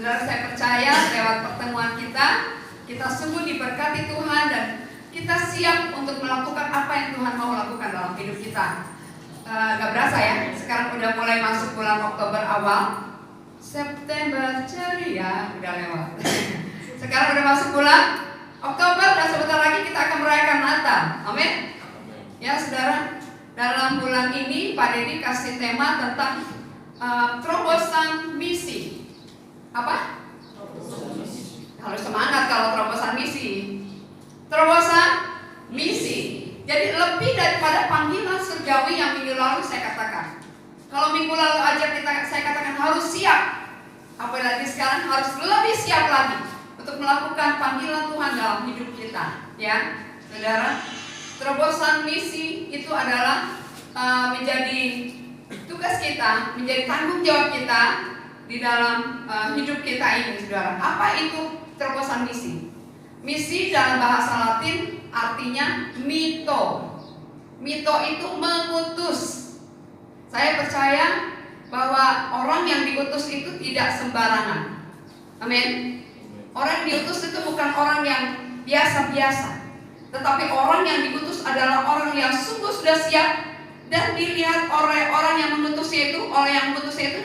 Saudara, saya percaya lewat pertemuan kita sungguh diberkati Tuhan dan kita siap untuk melakukan apa yang Tuhan mau lakukan dalam hidup kita. Gak berasa ya, sekarang udah mulai masuk bulan Oktober awal. September ceria udah lewat. Sekarang udah masuk bulan Oktober dan sebentar lagi kita akan merayakan Natal. Amin. Ya saudara, dalam bulan ini Pak Dedi kasih tema tentang terobosan misi. Apa? Harus semangat kalau terobosan misi. Terobosan misi. Jadi lebih daripada panggilan surgawi yang minggu lalu saya katakan. Kalau minggu lalu aja saya katakan harus siap, apalagi sekarang harus lebih siap lagi untuk melakukan panggilan Tuhan dalam hidup kita. Ya, saudara, terobosan misi itu adalah menjadi tugas kita, menjadi tanggung jawab kita di dalam hidup kita ini, saudara. Apa itu terobosan misi? Misi dalam bahasa Latin artinya mito. Mito itu mengutus. Saya percaya bahwa orang yang diutus itu tidak sembarangan. Amin. Orang yang diutus itu bukan orang yang biasa-biasa, tetapi orang yang diutus adalah orang yang sungguh sudah siap dan dilihat oleh orang yang mengutusnya itu,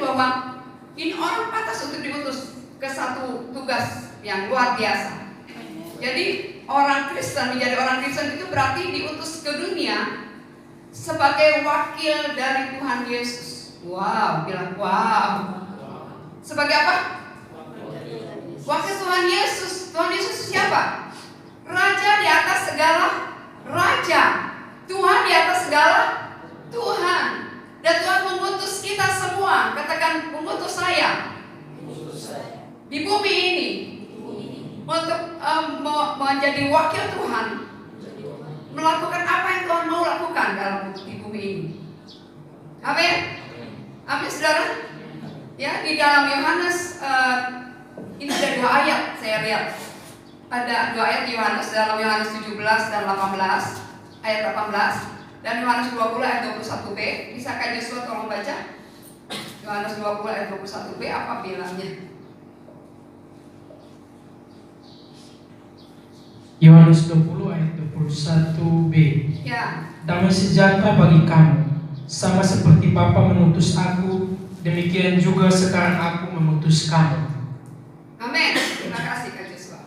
bahwa ini orang pantas untuk diutus ke satu tugas yang luar biasa. Jadi orang Kristen, menjadi orang Kristen itu berarti diutus ke dunia sebagai wakil dari Tuhan Yesus. Wow, bilang wow. Sebagai apa? Wakil Tuhan Yesus. Tuhan Yesus siapa? Raja di atas segala raja. Tuhan di atas segala Tuhan. Dan Tuhan mengutus kita semua. Katakan, mengutus saya di bumi ini untuk menjadi wakil Tuhan, melakukan apa yang Tuhan mau lakukan di bumi ini. Amin. Amin, saudara. Ya, di dalam Yohanes ini ada 2 ayat saya lihat. Ada 2 ayat Yohanes dalam Yohanes 17 dan 18, ayat 18, dan Yohanes 20 ayat 21b. Bisa Kak Joshua tolong baca? Yohanes 20 ayat 21b apa bilangnya? Yohanes 20 ayat 21b. Ya. Damai sejahtera bagi kamu, sama seperti Bapa mengutus aku, demikian juga sekarang aku mengutus kamu. Amin. Terima kasih Kak Joshua.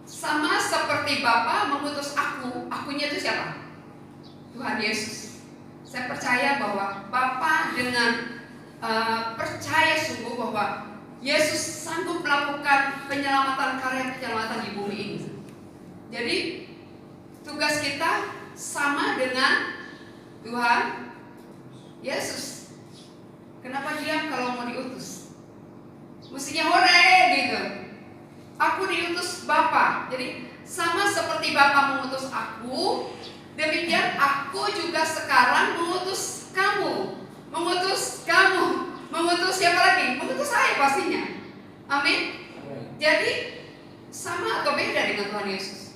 Sama seperti Bapa mengutus aku, akunya itu siapa? Tuhan Yesus. Saya percaya bahwa Bapa dengan percaya sungguh bahwa Yesus sanggup melakukan karya penyelamatan di bumi ini. Jadi tugas kita sama dengan Tuhan Yesus. Kenapa diam kalau mau diutus? Mestinya hore gitu. Aku diutus Bapa. Jadi sama seperti Bapa mengutus aku, demikian aku juga sekarang mengutus kamu. Mengutus kamu. Mengutus siapa lagi? Mengutus saya pastinya. Amin. Jadi sama atau beda dengan Tuhan Yesus?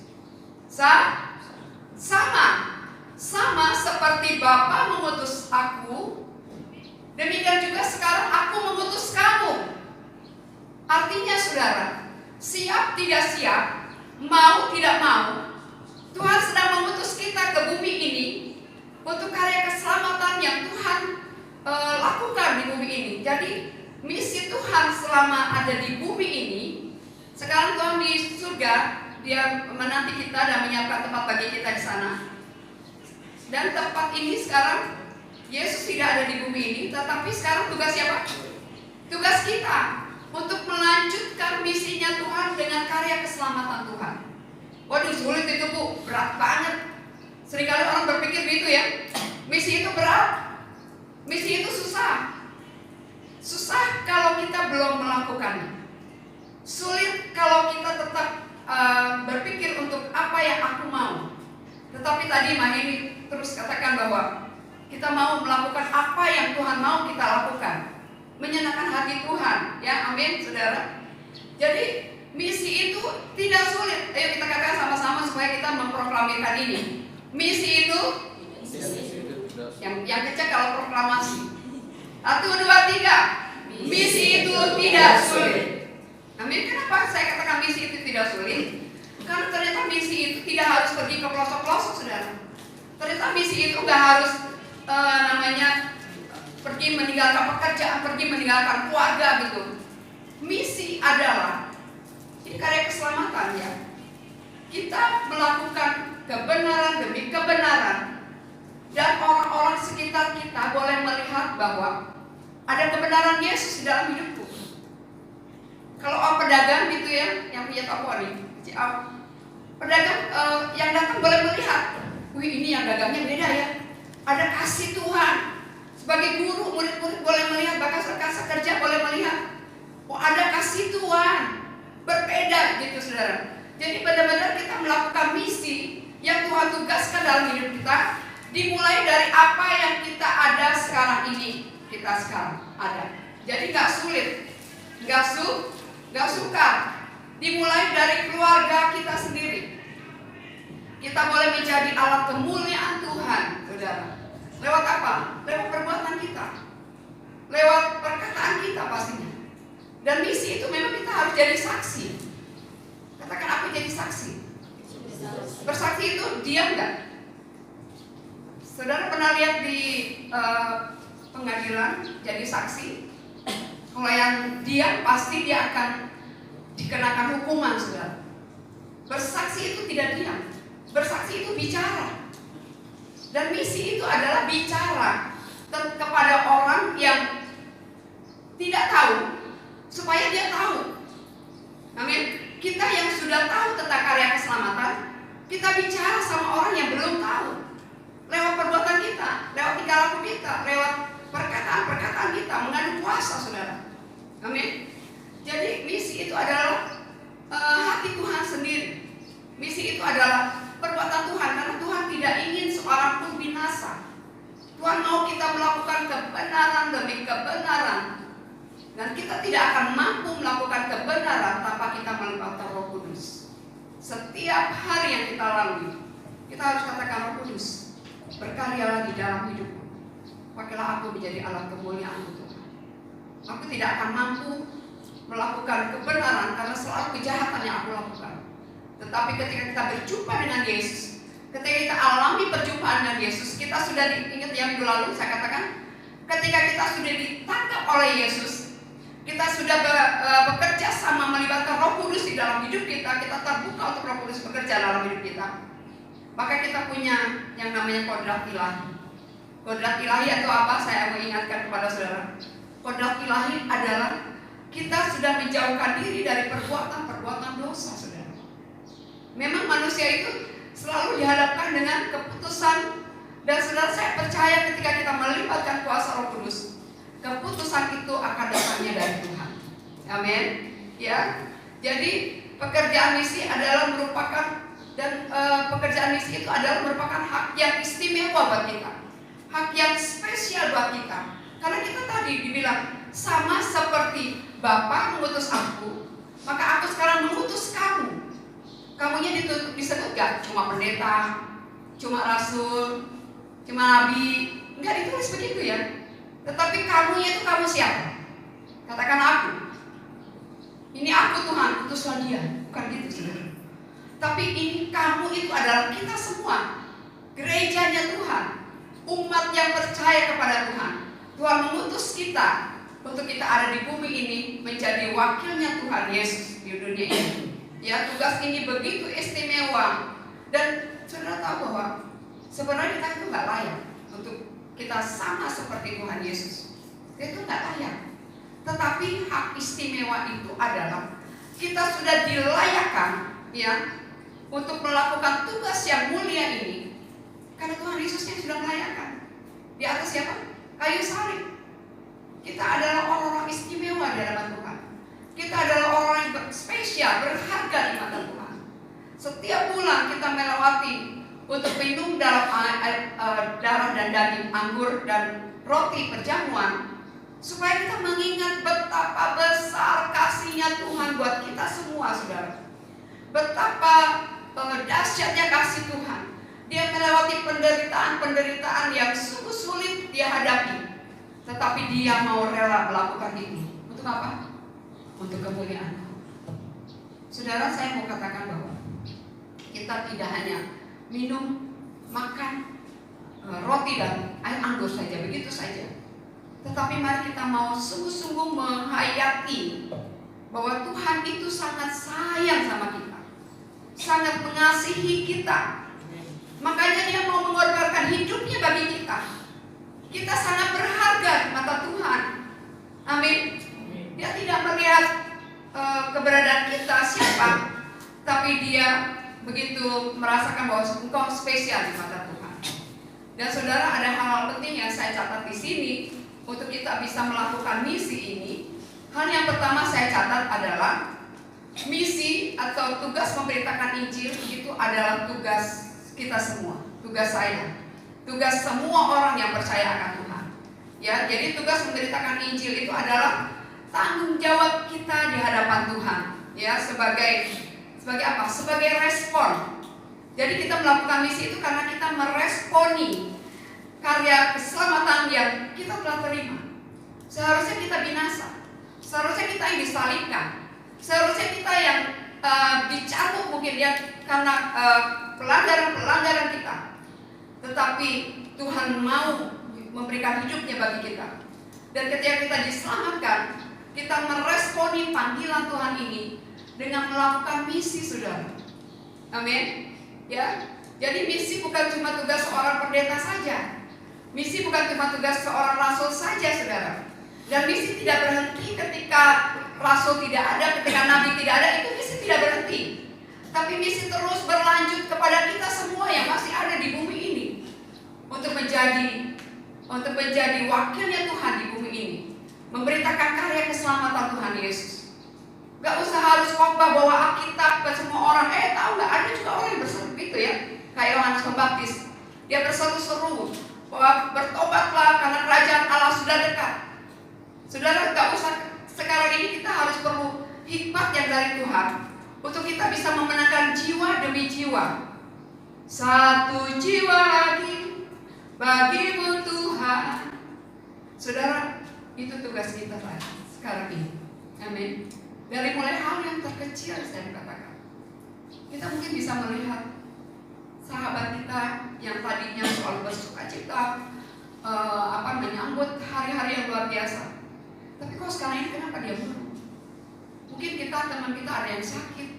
Sama seperti Bapa mengutus aku, demikian juga sekarang aku mengutus kamu. Artinya saudara, siap tidak siap, mau tidak mau, Tuhan sedang mengutus kita ke bumi ini untuk karya keselamatan yang Tuhan lakukan di bumi ini. Jadi misi Tuhan selama ada di bumi ini, sekarang Tuhan di surga, Dia menanti kita dan menyiapkan tempat bagi kita di sana. Dan tempat ini sekarang Yesus tidak ada di bumi ini, tetapi sekarang tugas siapa? Tugas kita untuk melanjutkan misinya Tuhan dengan karya keselamatan Tuhan. Waduh, sulit itu Bu, berat banget. Seringkali orang berpikir begitu ya. Misi itu berat, misi itu susah. Susah kalau kita belum melakukannya. Sulit kalau kita tetap berpikir untuk apa yang aku mau. Tetapi tadi Mahini terus katakan bahwa kita mau melakukan apa yang Tuhan mau kita lakukan, menyenangkan hati Tuhan. Ya, amin saudara. Jadi misi itu tidak sulit. Ayo kita katakan sama-sama supaya kita memproklamirkan ini. Misi itu yang kecil kalau proklamasi. 1, 2, 3. Misi itu tidak sulit. tidak sulit? Karena ternyata misi itu tidak harus pergi ke pelosok-pelosok, saudara. Ternyata misi itu nggak harus pergi meninggalkan pekerjaan, pergi meninggalkan keluarga gitu. Misi adalah ini karya keselamatan ya. Kita melakukan kebenaran demi kebenaran, dan orang-orang sekitar kita boleh melihat bahwa ada kebenaran Yesus di dalam hidupku. Kalau pedagang gitu ya, yang punya toko nih, pedagang yang datang boleh melihat, wih ini yang dagangnya beda ya. Ada kasih Tuhan. Sebagai guru, murid-murid boleh melihat, bahkan rekan sekerja boleh melihat, oh ada kasih Tuhan. Berbeda gitu saudara. Jadi benar-benar kita melakukan misi yang Tuhan tugaskan dalam hidup kita, dimulai dari apa yang kita ada sekarang ini. Kita sekarang ada. Jadi gak sulit, gak sukar. Dimulai dari keluarga kita sendiri. Kita boleh menjadi alat kemuliaan Tuhan, saudara. Lewat apa? Lewat perbuatan kita, lewat perkataan kita pastinya. Dan misi itu memang kita harus jadi saksi. Katakan apa jadi saksi? Bersaksi itu diam gak? Saudara pernah lihat di pengadilan jadi saksi? Kalau yang diam pasti dia akan dikenakan hukuman, saudara. Bersaksi itu tidak diam. Bersaksi itu bicara. Dan misi itu adalah bicara kepada orang yang tidak tahu, supaya dia tahu. Amin. Kita yang sudah tahu tentang karya keselamatan, kita bicara sama orang yang belum tahu. Lewat perbuatan kita, lewat tingkah laku kita, lewat perkataan-perkataan kita, mengandung kuasa, saudara. Amin. Jadi misi itu adalah hati Tuhan sendiri. Misi itu adalah perbuatan Tuhan, karena Tuhan tidak ingin seorang pun binasa. Tuhan mau kita melakukan kebenaran demi kebenaran, dan kita tidak akan mampu melakukan kebenaran tanpa kita melibatkan Roh Kudus. Setiap hari yang kita lalui, kita harus katakan, Roh Kudus, berkaryalah di dalam hidupku. Pakailah aku menjadi alat kemuliaan Tuhan. Aku tidak akan mampu melakukan kebenaran karena selalu kejahatan yang aku lakukan. Tetapi ketika kita berjumpa dengan Yesus, ketika kita alami perjumpaan dengan Yesus, kita sudah diingat yang minggu lalu saya katakan, ketika kita sudah ditangkap oleh Yesus, kita sudah bekerja sama melibatkan Roh Kudus di dalam hidup kita, kita terbuka untuk Roh Kudus bekerja dalam hidup kita. Maka kita punya yang namanya kodrat ilahi. Kodrat ilahi itu apa? Saya mau ingatkan kepada saudara. Kodrat ilahi adalah kita sudah menjauhkan diri dari perbuatan-perbuatan dosa, saudara. Memang manusia itu selalu dihadapkan dengan keputusan, dan saudara, saya percaya ketika kita melibatkan kuasa Roh Kudus, keputusan itu akan datangnya dari Tuhan. Amin. Ya. Jadi pekerjaan misi adalah merupakan, dan pekerjaan misi itu adalah merupakan hak yang istimewa buat kita, hak yang spesial buat kita. Karena kita tadi dibilang sama seperti Bapa mengutus aku, maka aku sekarang mengutus kamu. Kamunya disebut gak cuma pendeta, cuma rasul, cuma nabi, enggak ditulis begitu ya. Tetapi kamunya itu kamu siapa? Katakan aku. Ini aku Tuhan, utuslah dia. Bukan gitu saudara. Tapi ini kamu itu adalah kita semua, gerejanya Tuhan, umat yang percaya kepada Tuhan. Tuhan mengutus kita untuk kita ada di bumi ini menjadi wakilnya Tuhan Yesus di dunia ini. Ya, tugas ini begitu istimewa. Dan saudara tahu bahwa sebenarnya kita itu nggak layak untuk kita sama seperti Tuhan Yesus. Itu nggak layak. Tetapi hak istimewa itu adalah kita sudah dilayakkan, ya, untuk melakukan tugas yang mulia ini. Karena Tuhan Yesus yang sudah melayakkan. Di atas siapa? Kayu salib. Kita adalah orang-orang istimewa di hadapan Tuhan. Kita adalah orang yang spesial, berharga di mata Tuhan. Setiap bulan kita melewati untuk minum dalam darah dan daging, anggur dan roti perjamuan, supaya kita mengingat betapa besar kasihnya Tuhan buat kita semua, saudara. Betapa dahsyatnya kasih Tuhan. Dia melewati penderitaan-penderitaan yang sungguh sulit dia hadapi, tetapi dia mau rela melakukan ini. Untuk apa? Untuk kemuliaan. Saudara, saya mau katakan bahwa kita tidak hanya minum, makan roti dan air anggur saja, begitu saja. Tetapi mari kita mau sungguh-sungguh menghayati bahwa Tuhan itu sangat sayang sama kita, sangat mengasihi kita. Makanya Dia mau mengorbankan hidupnya bagi kita. Kita sangat berharga di mata Tuhan. Amin. Dia tidak melihat keberadaan kita siapa, tapi Dia begitu merasakan bahwa engkau spesial di mata Tuhan. Dan saudara, ada hal-hal penting yang saya catat di sini untuk kita bisa melakukan misi ini. Hal yang pertama saya catat adalah misi atau tugas memberitakan Injil itu adalah tugas kita semua, tugas saya, tugas semua orang yang percaya akan Tuhan. Ya, jadi tugas memberitakan Injil itu adalah tanggung jawab kita di hadapan Tuhan. Ya, sebagai apa? Sebagai respon. Jadi kita melakukan misi itu karena kita meresponi karya keselamatan yang kita telah terima. Seharusnya kita binasa, seharusnya kita yang disalibkan, seharusnya kita yang dicambuk mungkin ya karena pelanggaran kita. Tetapi Tuhan mau memberikan hidupnya bagi kita. Dan ketika kita diselamatkan, kita meresponi panggilan Tuhan ini dengan melakukan misi, saudara. Amin. Ya. Jadi misi bukan cuma tugas seorang pendeta saja. Misi bukan cuma tugas seorang rasul saja, saudara. Dan misi tidak berhenti ketika rasul tidak ada, ketika nabi tidak ada, itu misi tidak berhenti. Tapi misi terus berlanjut kepada kita semua yang masih ada di bumi ini untuk menjadi wakilnya Tuhan di bumi ini, memberitakan karya keselamatan Tuhan Yesus. Gak usah harus khotbah bawa Alkitab ke semua orang. Tahu nggak, ada juga orang yang berseru gitu ya, kayak Yohanes Pembaptis. Dia berseru-seru bahwa bertobatlah karena kerajaan Allah sudah dekat. Saudara, gak usah sekarang ini kita harus perlu hikmat yang dari Tuhan untuk kita bisa memenangkan jiwa demi jiwa. Satu jiwa lagi bagimu Tuhan. Saudara, itu tugas kita sekarang ini. Amin. Dari mulai hal yang terkecil saya katakan, kita mungkin bisa melihat sahabat kita yang tadinya selalu bersukacita, menyambut hari-hari yang luar biasa. Tapi kok sekarang ini kenapa dia murung? Mungkin teman kita ada yang sakit,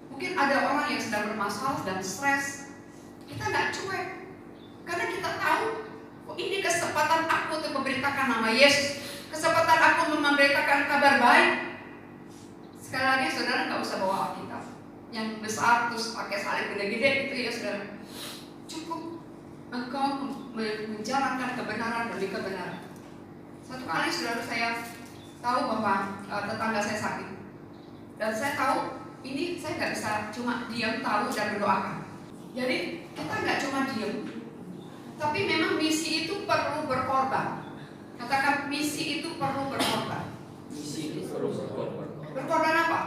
mungkin ada orang yang sedang bermasalah dan stres. Kita nggak cuek, karena kita tahu ini kesempatan aku untuk memberitakan nama Yesus, kesempatan aku memberitakan kabar baik. Sekali lagi, saudara, nggak usah bawa Alkitab yang besar terus pakai salib gede-gede gitu ya, saudara. Cukup engkau menjalankan kebenaran demi kebenaran. Satu kali, saudara, saya tahu bahwa tetangga saya sakit, dan saya tahu ini saya nggak bisa cuma diam tahu dan berdoakan. Jadi kita nggak cuma diam, tapi memang misi itu perlu berkorban. Katakan, misi itu perlu berkorban. Misi itu perlu berkorban. Berkorban apa?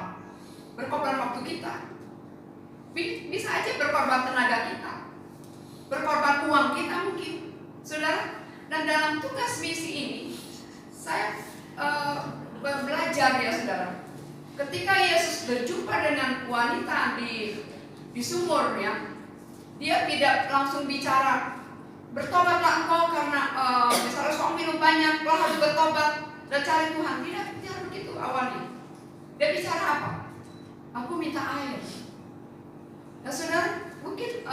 Berkorban waktu kita. Bisa aja berkorban tenaga kita, berkorban uang kita mungkin, saudara. Dan dalam tugas misi ini, saya belajar ya, saudara. Ketika Yesus berjumpa dengan wanita di sumur ya, dia tidak langsung bicara, bertobatlah engkau karena misalnya suami minum banyak, lo harus bertobat dan cari Tuhan. Tidak bicara begitu awalnya. Dia bicara apa? Aku minta air. Nah, saudara, mungkin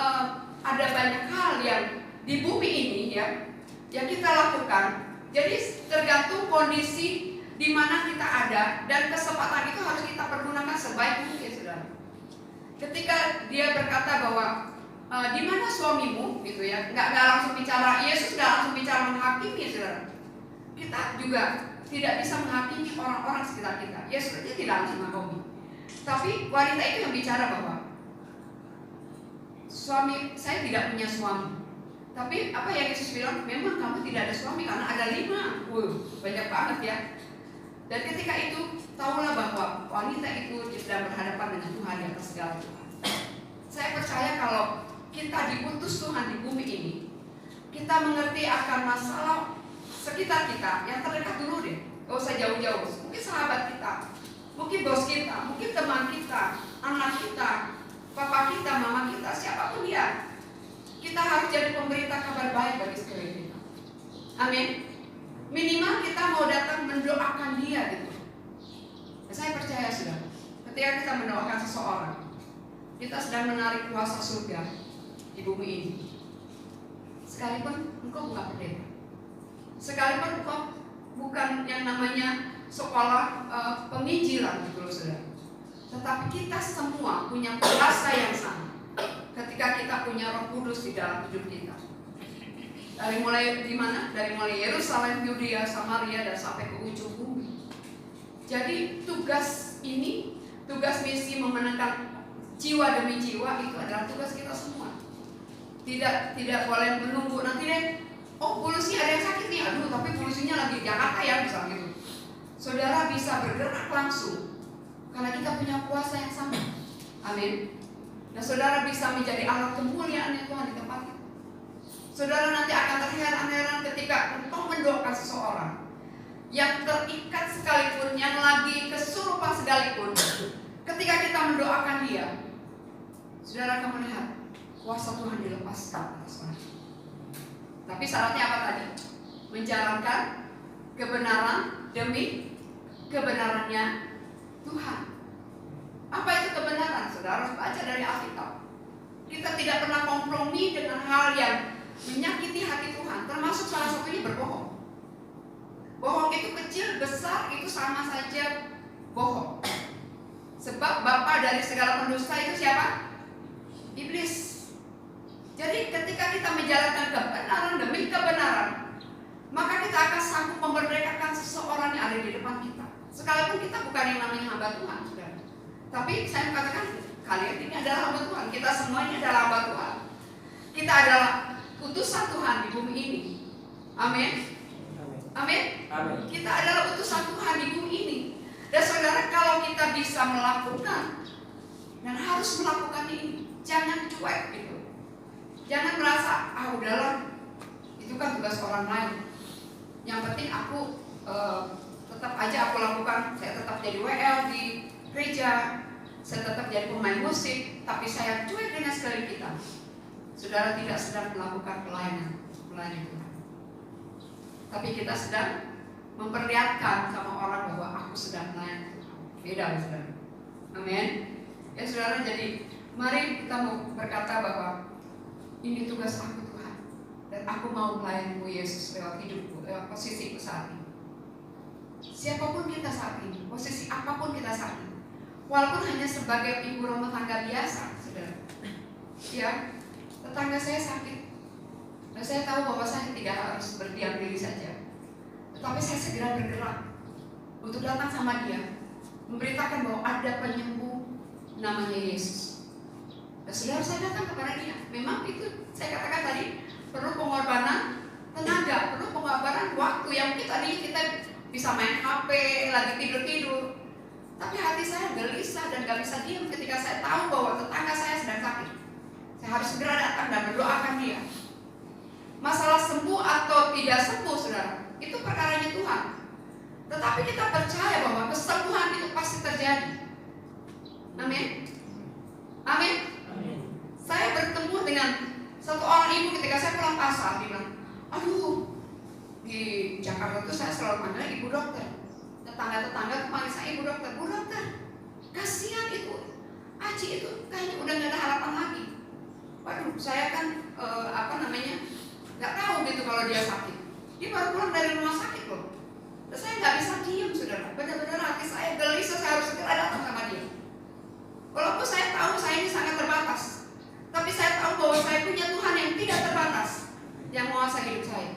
ada banyak hal yang di bumi ini ya yang kita lakukan. Jadi tergantung kondisi di mana kita ada, dan kesempatan itu harus kita pergunakan sebaik mungkin, saudara. Ketika dia berkata bahwa di mana suamimu, gitu ya, nggak langsung bicara, Yesus nggak langsung bicara menghakimi, saudara. Kita juga tidak bisa menghakimi orang-orang sekitar kita. Yesus aja tidak langsung menghakimi. Tapi wanita itu yang bicara bahwa suami saya tidak punya suami. Tapi apa yang Yesus bilang? Memang kamu tidak ada suami karena ada 5. Banyak banget ya. Dan ketika itu tahulah bahwa wanita itu sedang berhadapan dengan Tuhan di atas segala Tuhan. Saya percaya kalau kita diutus Tuhan di bumi ini, kita mengerti akan masalah sekitar kita yang terdekat dulu deh. Gak usah jauh-jauh. Mungkin sahabat kita, mungkin bos kita, mungkin teman kita, kita, mama kita, siapapun dia, kita harus jadi pemberita kabar baik bagi sekeliling kita. Amin. Minimal kita mau datang mendoakan dia gitu. Saya percaya sudah, ketika kita mendoakan seseorang, kita sedang menarik kuasa surga di bumi ini. Sekalipun engkau bukan pendeta, sekalipun engkau bukan yang namanya sekolah penginjilan gitu loh saudara, tetapi kita semua punya kuasa yang sama ketika kita punya Roh Kudus di dalam hidup kita. Dari mulai di mana? Dari mulai Yerusalem, Yudea, Samaria, dan sampai ke ujung bumi. Jadi tugas ini, tugas misi memenangkan jiwa demi jiwa itu adalah tugas kita semua. Tidak boleh menunggu nanti deh. Oh, polusi ada yang sakit nih, aduh tapi polusinya lagi di Jakarta ya, misalnya gitu. Saudara bisa bergerak langsung karena kita punya kuasa yang sama. Amin. Dan saudara bisa menjadi alat kemuliaan Tuhan di tempat itu. Saudara nanti akan terheran-heran ketika engkau mendoakan seseorang yang terikat sekalipun, yang lagi kesurupan sekalipun. Ketika kita mendoakan dia, saudara akan melihat kuasa Tuhan dilepaskan atas orang. Tapi syaratnya apa tadi? Menjalankan kebenaran demi kebenarannya Tuhan. Apa itu kebenaran? Saudara harus baca dari Alkitab. Kita tidak pernah kompromi dengan hal yang menyakiti hati Tuhan, termasuk salah satunya berbohong. Bohong itu kecil, besar, itu sama saja bohong. Sebab bapa dari segala pendusta itu siapa? Iblis. Jadi ketika kita menjalankan kebenaran demi kebenaran, maka kita akan sanggup memerdekakan seseorang yang ada di depan kita. Sekalipun kita bukan yang namanya hamba Tuhan, saudara. Tapi saya katakan, kalian ini adalah hamba Tuhan. Kita semua ini adalah hamba Tuhan. Kita adalah utusan Tuhan di bumi ini. Amin. Amin. Kita adalah utusan Tuhan di bumi ini. Dan saudara, kalau kita bisa melakukan dan harus melakukan ini, jangan cuek gitu. Jangan merasa udahlah, itu kan tugas orang lain. Yang penting aku tetap aja aku lakukan. Saya tetap jadi WL di gereja, saya tetap jadi pemain musik, tapi saya cuek dengan sekeliling kita. Saudara tidak sedang melakukan pelayanan Tuhan, tapi kita sedang memperlihatkan sama orang bahwa aku sedang melayani Tuhan. Beda, saudara. Amin. Ya saudara, jadi mari kita mau berkata bahwa ini tugas aku Tuhan, dan aku mau melayanimu Yesus lewat hidupku, lewat posisiku saat ini. Siapapun kita saat ini, posisi apapun kita saat ini, walaupun hanya sebagai ibu rumah tangga biasa, saudara. Ya, tetangga saya sakit, dan saya tahu bahwa saya tidak harus berdiam diri saja, tetapi saya segera bergerak untuk datang sama dia, memberitakan bahwa ada penyembuh namanya Yesus. Dan saudara, saya datang kepada dia. Memang itu saya katakan tadi, perlu pengorbanan tenaga, perlu pengorbanan waktu yang kita bisa main HP, lagi tidur-tidur. Tapi hati saya gelisah dan gak bisa diam ketika saya tahu bahwa tetangga saya sedang sakit. Saya harus segera datang dan mendoakan dia. Masalah sembuh atau tidak sembuh, saudara, itu perkaranya Tuhan. Tetapi kita percaya bahwa kesembuhan itu pasti terjadi. Amin. Amin. Saya bertemu dengan satu orang ibu ketika saya pulang pasar. Dia bilang, aduh, di Jakarta itu saya selalu panggil ibu dokter. Tetangga-tetangga itu panggil saya ibu dokter. Bu dokter, kasihan itu Aci itu kayaknya udah gak ada harapan lagi. Waduh, saya kan gak tahu gitu kalau dia sakit. Dia baru pulang dari rumah sakit loh. Dan saya gak bisa diam, saudara. Benar-benar hati saya gelisah, saya harus segera datang sama dia. Walaupun saya tahu saya ini sangat terbatas, tapi saya tahu bahwa saya punya Tuhan yang tidak terbatas, yang menguasai hidup saya.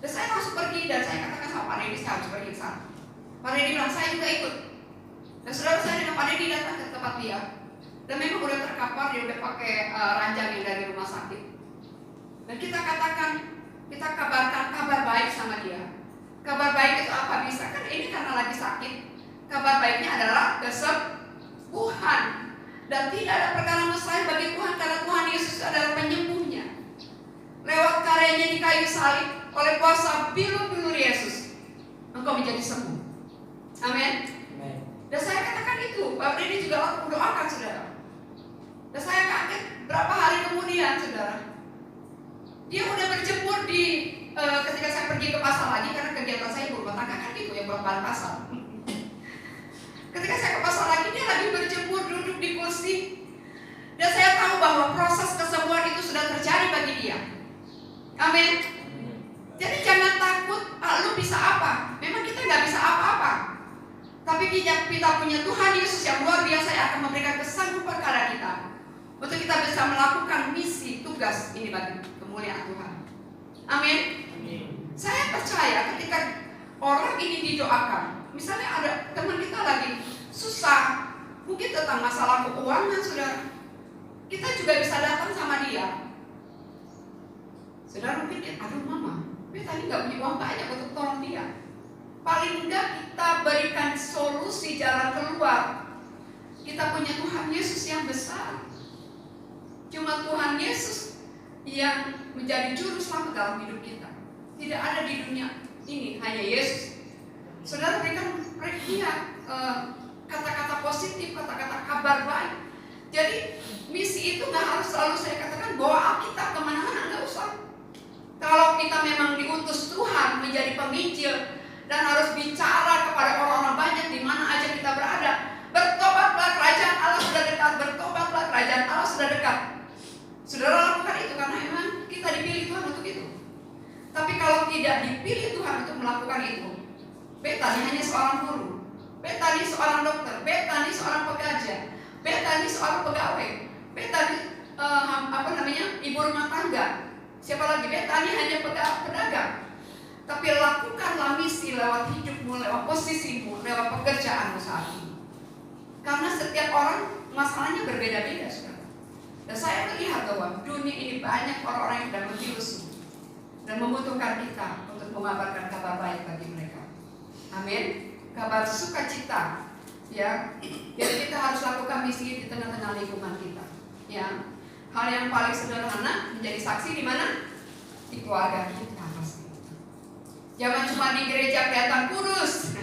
Dan saya harus pergi, dan saya katakan sama Pak Dedi, saya harus pergi ke sana. Pak Dedi bilang, saya juga ikut. Dan saudara, saya dengan Pak Dedi datang ke tempat dia. Dan memang udah terkapar, dia udah pakai ranjang yang dari rumah sakit. Dan kita kabarkan kabar baik sama dia. Kabar baik itu apa? Bisa kan ini karena lagi sakit. Kabar baiknya adalah kesembuhan. Dan tidak ada perkara mustahil bagi Tuhan, karena Tuhan Yesus adalah penyembuhnya. Lewat karyanya di kayu salib, oleh kuasa bilur-bilur Yesus, engkau menjadi sembuh. Amin. Dan saya katakan itu, Bapak ini juga doakan saudara. Dan saya kaget lihat saudara, dia udah berjemur di ketika saya pergi ke pasar lagi, karena kegiatan saya ibu rumah tangga kan gitu ya, bolak-balik pasar. Ketika saya ke pasar lagi, dia lagi berjemur duduk di kursi. Dan saya tahu bahwa proses kesembuhan itu sudah terjadi bagi dia. Amin. Jadi jangan takut, lu bisa apa? Memang kita nggak bisa apa-apa. Tapi kita punya Tuhan Yesus yang luar biasa yang akan memberikan kesanggupan kepada kita untuk kita bisa melakukan misi tugas ini bagi kemuliaan Tuhan. Amin. Saya percaya ketika orang ini didoakan, misalnya ada teman kita lagi susah, mungkin tentang masalah keuangan, saudara, kita juga bisa datang sama dia. Saudara mungkin dia, aduh mama, tadi nggak punya uang banyak untuk tolong dia. Paling enggak kita berikan solusi jalan keluar. Kita punya Tuhan Yesus yang besar. Cuma Tuhan Yesus yang menjadi juru selamat dalam hidup kita. Tidak ada di dunia ini, hanya Yesus. Saudara berikan dia kata-kata positif, kata-kata kabar baik. Jadi misi itu nggak harus selalu saya katakan bawa Alkitab kemana-mana, nggak usah. Kalau kita memang diutus Tuhan menjadi penginjil dan harus bicara kepada orang-orang banyak di mana aja kita berada, bertobatlah, kerajaan Allah sudah dekat. Bertobatlah, kerajaan Allah sudah dekat. Saudara lakukan itu karena memang kita dipilih Tuhan untuk itu. Tapi kalau tidak dipilih Tuhan untuk melakukan itu, Betani hanya seorang guru, Betani seorang dokter, Betani seorang pekerja, Betani seorang pegawai, Betani ibu rumah tangga. Siapa lagi? Betani hanya pedagang. Tapi lakukanlah misi lewat hidupmu, lewat posisimu, lewat pekerjaanmu saat ini. Karena setiap orang masalahnya berbeda-beda, saudara. Dan saya melihat bahwa dunia ini banyak orang-orang yang sedang menghilus dan membutuhkan kita untuk mengabarkan kabar baik bagi mereka. Amin. Kabar sukacita, ya. Jadi kita harus lakukan misi di tengah-tengah lingkungan kita, ya. Hal yang paling sederhana menjadi saksi di mana? Di keluarga kita pasti. Jangan cuma di gereja kelihatan kurus,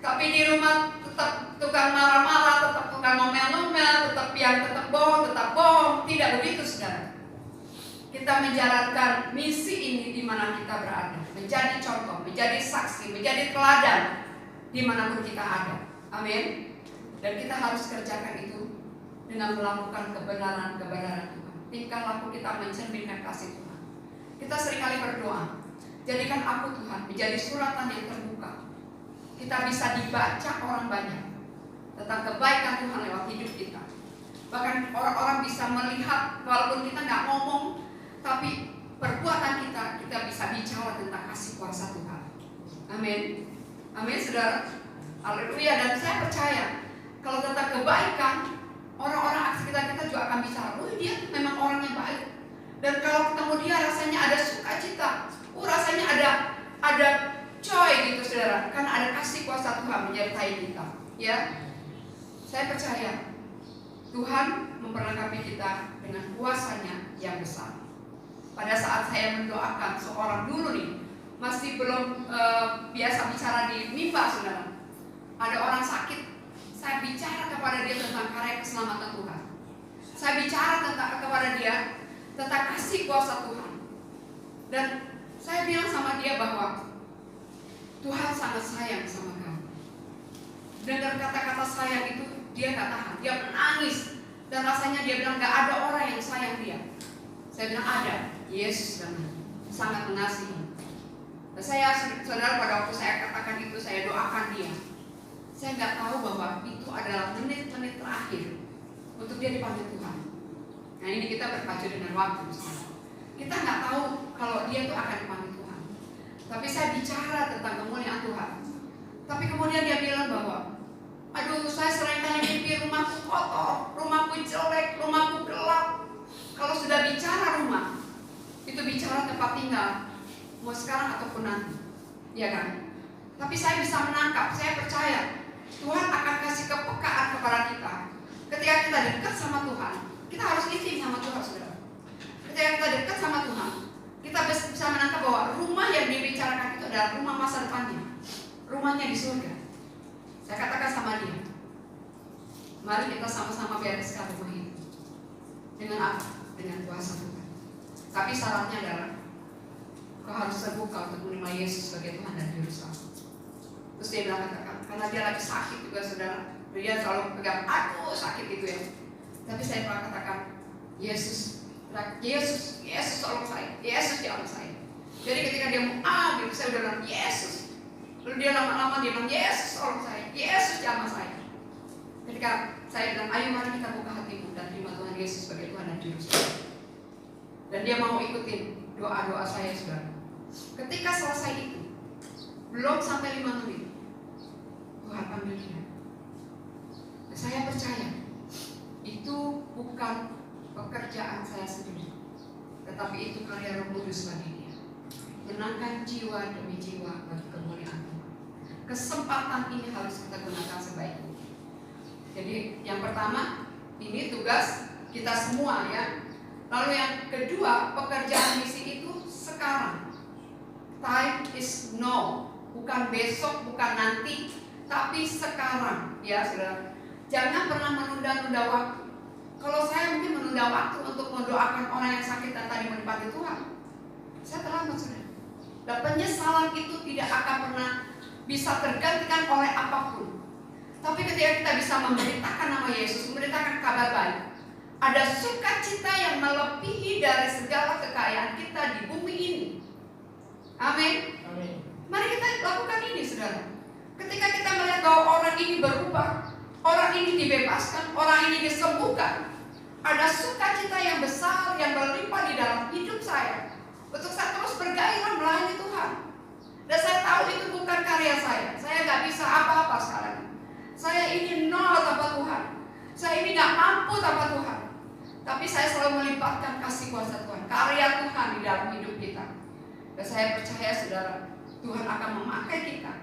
tapi di rumah tetap tukang marah-marah, tetap tukang ngomel-ngomel, tetap bohong. Tidak begitu, saudara. Kita menjalankan misi ini di mana kita berada, menjadi contoh, menjadi saksi, menjadi teladan dimanapun kita ada. Amin. Dan kita harus kerjakan itu dengan melakukan kebenaran Tuhan. Tingkah laku kita mencerminkan kasih Tuhan. Kita seringkali berdoa, jadikan aku Tuhan menjadi suratan yang terbuka. Kita bisa dibaca orang banyak tentang kebaikan Tuhan lewat hidup kita. Bahkan orang-orang bisa melihat, walaupun kita nggak ngomong, tapi perbuatan kita bisa bicara tentang kasih kuasa Tuhan. Amin. Amin, saudara. Haleluya. Dan saya percaya kalau tentang kebaikan, orang-orang sekitar kita juga akan bicara, oh dia memang orang yang baik. Dan kalau ketemu dia rasanya ada sukacita, rasanya ada joy gitu, saudara, karena ada kasih kuasa Tuhan menyertai kita. Ya, saya percaya Tuhan memperlengkapi kita dengan kuasanya yang besar. Pada saat saya mendoakan seorang dulu nih, masih belum biasa bicara di mimbar, saudara. Ada orang sakit, saya bicara kepada dia tentang karya keselamatan Tuhan. Saya bicara kepada dia tentang kasih kuasa Tuhan. Dan saya bilang sama dia bahwa Tuhan sangat sayang sama kamu. Dengar kata-kata sayang itu, dia gak tahan, dia menangis. Dan rasanya dia bilang gak ada orang yang sayang dia. Saya bilang ada, Yesus dan sangat mengasihi. Dan saya, saudara, pada waktu saya katakan itu, saya doakan dia. Saya nggak tahu bahwa itu adalah menit-menit terakhir untuk dia dipanggil Tuhan. Nah ini kita berpacu dengan waktu, misalnya. Kita nggak tahu kalau dia itu akan dipanggil Tuhan. Tapi saya bicara tentang kemuliaan Tuhan. Tapi kemudian dia bilang bahwa, aduh saya seringkali mimpi rumahku kotor, rumahku jelek, rumahku gelap. Kalau sudah bicara rumah, itu bicara tempat tinggal, mau sekarang ataupun nanti, ya kan? Tapi saya bisa menangkap, saya percaya Tuhan akan kasih kepekaan kepada kita. Ketika kita dekat sama Tuhan, kita harus intim sama Tuhan, saudara. Ketika kita dekat sama Tuhan, kita bisa menangkap bahwa rumah yang dibicarakan itu adalah rumah masa depannya, rumahnya di surga. Saya katakan sama dia, mari kita sama-sama bereskan rumah ini. Dengan apa? dengan kuasa Tuhan. Tapi syaratnya adalah kau harus terbuka untuk menerima Yesus sebagai Tuhan dan Juru Selamat. Terus dia bilang, katakan, karena dia lagi sakit juga saudara, dia selalu pegang, aduh sakit itu ya. Tapi saya pernah katakan, Yesus tolong saya, Yesus jangan saya. Jadi ketika dia mau gitu, saya udah bilang Yesus. Lalu dia lama-lama dia bilang Yesus tolong saya, Yesus jangan saya. Ketika saya bilang, ayo mari kita buka hatimu dan terima Tuhan Yesus sebagai Tuhan dan Juru Selamat. Dan dia mau ikutin doa-doa saya saudara. Ketika selesai itu, belum sampai 5 menit, Tuhan panggil dia. Saya percaya itu bukan pekerjaan saya sendiri, tetapi itu karya Roh Kudus bagi dia. Menangkan jiwa demi jiwa bagi kemuliaan Tuhan. Kesempatan ini harus kita gunakan sebaik-baiknya. Jadi yang pertama, ini tugas kita semua ya. Lalu yang kedua, pekerjaan misi itu sekarang. Time is now, bukan besok, bukan nanti, tapi sekarang ya saudara. Jangan pernah menunda-nunda waktu. Kalau saya mungkin menunda waktu untuk mendoakan orang yang sakit dan tadi menempati Tuhan, saya terlambat sudah. Dan penyesalan itu tidak akan pernah bisa tergantikan oleh apapun. Tapi ketika kita bisa memberitakan nama Yesus, memberitakan kabar baik, ada sukacita yang melebihi dari segala kekayaan kita di bumi ini. Amin. Mari kita lakukan ini saudara. Ketika kita melihat bahwa orang ini berubah, orang ini dibebaskan, orang ini disembuhkan, ada sukacita yang besar yang berlimpah di dalam hidup saya untuk saya terus bergairah melayani Tuhan. Dan saya tahu itu bukan karya saya. Saya nggak bisa apa-apa sekarang. Saya ini nol tanpa Tuhan. Saya ini nggak mampu tanpa Tuhan. Tapi saya selalu melibatkan kasih kuasa Tuhan, karya Tuhan di dalam hidup kita. Dan saya percaya saudara, Tuhan akan memakai kita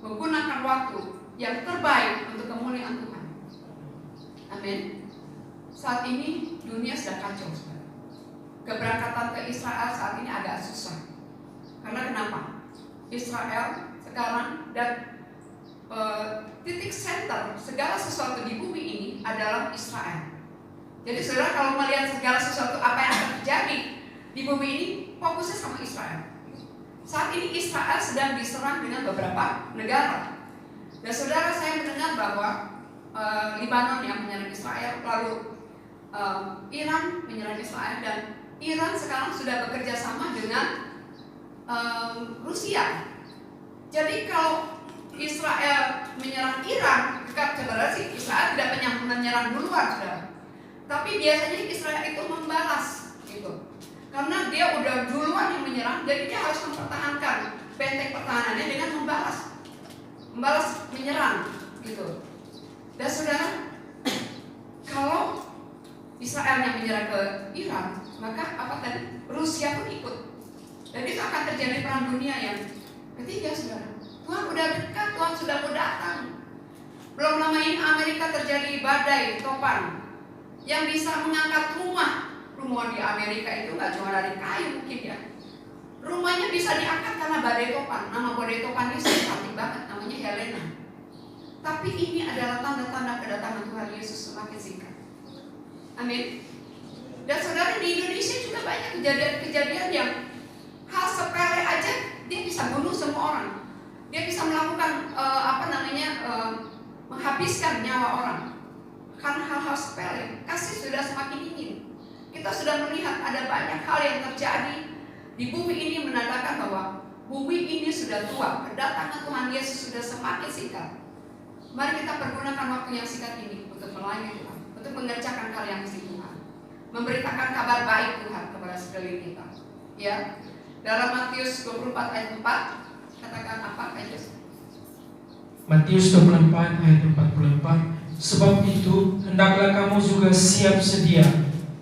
menggunakan waktu yang terbaik untuk kemuliaan Tuhan. Amin. Saat ini dunia sedang kacau saudara. Keberangkatan ke Israel saat ini agak susah. Karena kenapa? Israel sekarang dan titik center segala sesuatu di bumi ini adalah Israel. Jadi saudara kalau melihat segala sesuatu apa yang akan terjadi di bumi ini, fokusnya sama Israel. Saat ini Israel sedang diserang dengan beberapa negara. Dan saudara, saya mendengar bahwa Lebanon yang menyerang Israel, lalu Iran menyerang Israel, dan Iran sekarang sudah bekerja sama dengan Rusia. Jadi kalau Israel menyerang Iran, saudara sih Israel tidak menyerang duluan, saudara. Tapi biasanya Israel itu membalas, gitu. Karena dia udah duluan yang menyerang, jadi dia harus mempertahankan benteng pertahanannya dengan membalas menyerang, gitu. Dan saudara, kalau Israel yang menyerang ke Iran, maka apa tadi? Rusia pun ikut. Dan itu akan terjadi perang dunia yang ketiga, saudara. Tuhan udah dekat, Tuhan sudah mau datang. Belum lama ini Amerika terjadi badai topan yang bisa mengangkat rumah di Amerika itu nggak cuma dari kayu mungkin ya. Rumahnya bisa diangkat karena badai topan. Nama badai topan ini cantik banget, namanya Helena. Tapi ini adalah tanda-tanda kedatangan Tuhan Yesus semakin singkat. Amin. Dan saudara, di Indonesia juga banyak kejadian-kejadian yang hal sepele aja dia bisa bunuh semua orang. Dia bisa melakukan menghabiskan nyawa orang karena hal-hal sepele. Kasih sudah semakin dingin. Kita sudah melihat ada banyak hal yang terjadi di bumi ini menandakan bahwa bumi ini sudah tua. Kedatangan Tuhan Yesus sudah semakin singkat. Mari kita pergunakan waktu yang singkat ini untuk melayani Tuhan, untuk mengerjakan karya misi Tuhan, memberitakan kabar baik Tuhan kepada sekeliling kita. Ya, dalam Matius 24 ayat 4 katakan apa Yesus? Matius 24 ayat 44. Sebab itu hendaklah kamu juga siap sedia,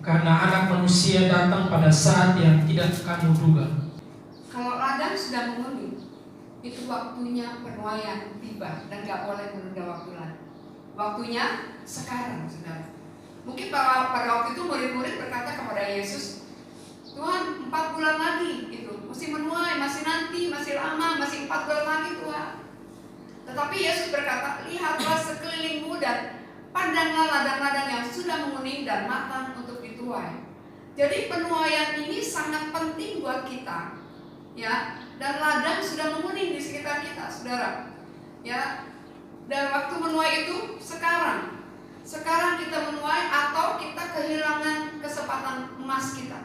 karena Anak Manusia datang pada saat yang tidak kamu duga. Kalau ladang sudah menguning, itu waktunya penuaian tiba dan gak boleh menunda waktu lagi. Waktunya sekarang, saudara. Mungkin pada waktu itu murid-murid berkata kepada Yesus, Tuhan 4 bulan lagi gitu, mesti menuai, masih nanti, masih lama, masih 4 bulan lagi Tuhan. Tetapi Yesus berkata, lihatlah sekelilingmu dan pandanglah ladang-ladang yang sudah menguning dan matang untuk dituai. Jadi penuaian ini sangat penting buat kita, ya. Dan ladang sudah menguning di sekitar kita, saudara, ya. Dan waktu menuai itu sekarang kita menuai atau kita kehilangan kesempatan emas kita.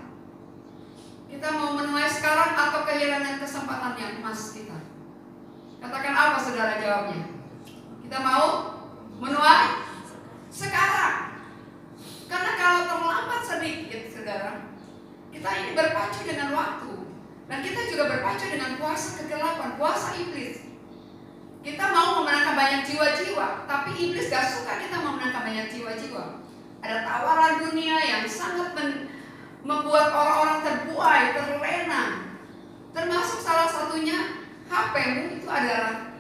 Kita mau menuai sekarang atau kehilangan kesempatan yang emas kita. Katakan apa saudara jawabnya? Kita mau menuai sekarang. Karena kalau terlambat sedikit saudara, kita ini berpacu dengan waktu. Dan kita juga berpacu dengan kuasa kegelapan, kuasa iblis. Kita mau memenangkan banyak jiwa-jiwa, tapi iblis gak suka kita memenangkan banyak jiwa-jiwa. Ada tawaran dunia yang sangat membuat orang-orang terbuai, terlena. Termasuk salah satunya HP-mu itu adalah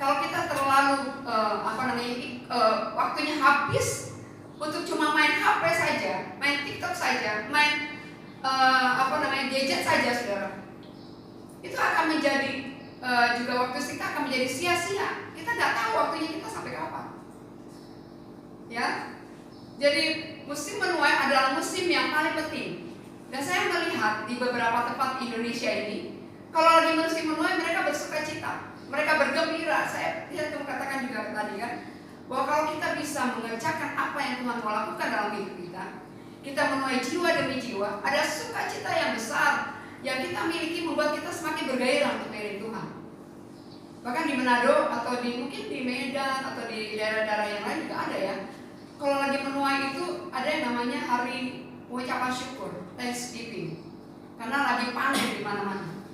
kalau kita terlalu waktunya habis untuk cuma main HP saja, main TikTok saja, main gadget saja, saudara. Itu akan menjadi juga waktu kita akan menjadi sia-sia. Kita nggak tahu waktunya kita sampai kapan. Ya, jadi musim menuai adalah musim yang paling penting. Dan saya melihat di beberapa tempat Indonesia ini, kalau lagi musim menuai mereka bersuka cita, mereka bergembira. Saya lihat kamu katakan juga tadi kan, bahwa kalau kita bisa mengerjakan apa yang Tuhan mau lakukan dalam hidup kita menuai jiwa demi jiwa, ada sukacita yang besar yang kita miliki membuat kita semakin bergairah untuk melayani Tuhan. Bahkan di Manado atau mungkin di Medan atau di daerah-daerah yang lain juga ada ya. Kalau lagi menuai itu ada yang namanya hari ucapan syukur, Thanksgiving, karena lagi panen di mana-mana.